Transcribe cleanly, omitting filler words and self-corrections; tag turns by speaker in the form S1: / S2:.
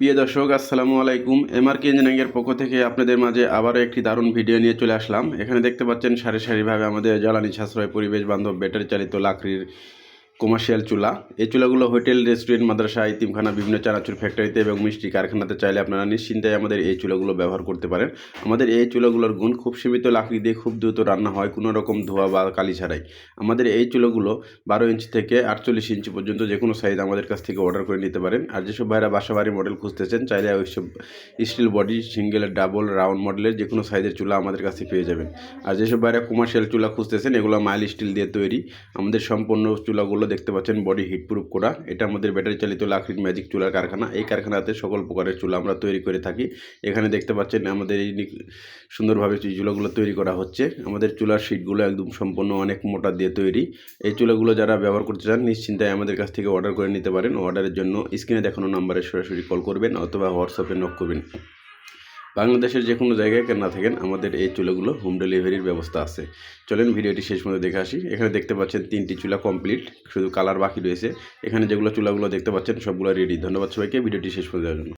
S1: প্রিয় দর্শক আসসালামু আলাইকুম। এমআরকে ইঞ্জিনিয়ারিংয়ের পক্ষ থেকে আপনাদের মাঝে আবারও একটি দারুণ ভিডিও নিয়ে চলে আসলাম। এখানে দেখতে পাচ্ছেন সারি সারিভাবে আমাদের জ্বালানি সাশ্রয় পরিবেশ বান্ধব ব্যাটারি চালিত লাকড়ির কমার্শিয়াল চুলা। এই চুলাগুলো হোটেল, রেস্টুরেন্ট, মাদ্রাসা, ইতিমখানা, বিভিন্ন চানাচুর ফ্যাক্টরিতে এবং মিষ্টি কারখানাতে চাইলে আপনারা নিশ্চিন্তায় আমাদের এই চুলাগুলো ব্যবহার করতে পারেন। আমাদের এই চুলাগুলোর গুণ খুব সীমিত লাকড়ি দিয়ে খুব দ্রুত রান্না হয়, কোনো রকম ধোয়া বা কালি ছাড়াই। আমাদের এই চুলাগুলো 12 ইঞ্চি থেকে 48 ইঞ্চি পর্যন্ত যে কোনো সাইজ আমাদের কাছ থেকে অর্ডার করে নিতে পারেন। আর যেসব ভাইরা বাসাবাড়ি মডেল খুঁজতেছেন চাইলে ওইসব steel body, single, double, round মডেলের যে কোনো সাইজের চুলা আমাদের কাছে পেয়ে যাবেন। আর যেসব ভাইরা কমার্শিয়াল চুলা খুঁজতেছেন এগুলো মাইল স্টিল দিয়ে তৈরি। আমাদের সম্পূর্ণ চুলাগুলো দেখতে পাচ্ছেন বডি হিটপ্রুফ করা। এটা আমাদের ব্যাটারি চালিত লাকড়ির ম্যাজিক চুলার কারখানা। এই কারখানাতে সকল প্রকারের চুলা আমরা তৈরি করে থাকি। এখানে দেখতে পাচ্ছেন আমাদের এই সুন্দরভাবে এই চুলাগুলো তৈরি করা হচ্ছে। আমাদের চুলার শিটগুলো একদম সম্পূর্ণ অনেক মোটা দিয়ে তৈরি। এই চুলাগুলো যারা ব্যবহার করতে চান নিশ্চিন্তায় আমাদের কাছ থেকে অর্ডার করে নিতে পারেন। অর্ডারের জন্য স্ক্রিনে দেখানো নাম্বারে সরাসরি কল করবেন অথবা হোয়াটসঅ্যাপে নক করবেন। বাংলাদেশের যে কোনো জায়গায় কেন না থাকেন আমাদের এই চুলাগুলো হোম ডেলিভারির ব্যবস্থা আছে। চলেন ভিডিওটি শেষ পর্যন্ত দেখে আসি। এখানে দেখতে পাচ্ছেন 3টি চুলা কমপ্লিট, শুধু কালার বাকি রয়েছে। এখানে যেগুলো চুলাগুলো দেখতে পাচ্ছেন সবগুলো রেডি। ধন্যবাদ সবাইকে ভিডিওটি শেষ পর্যন্ত দেখার জন্য।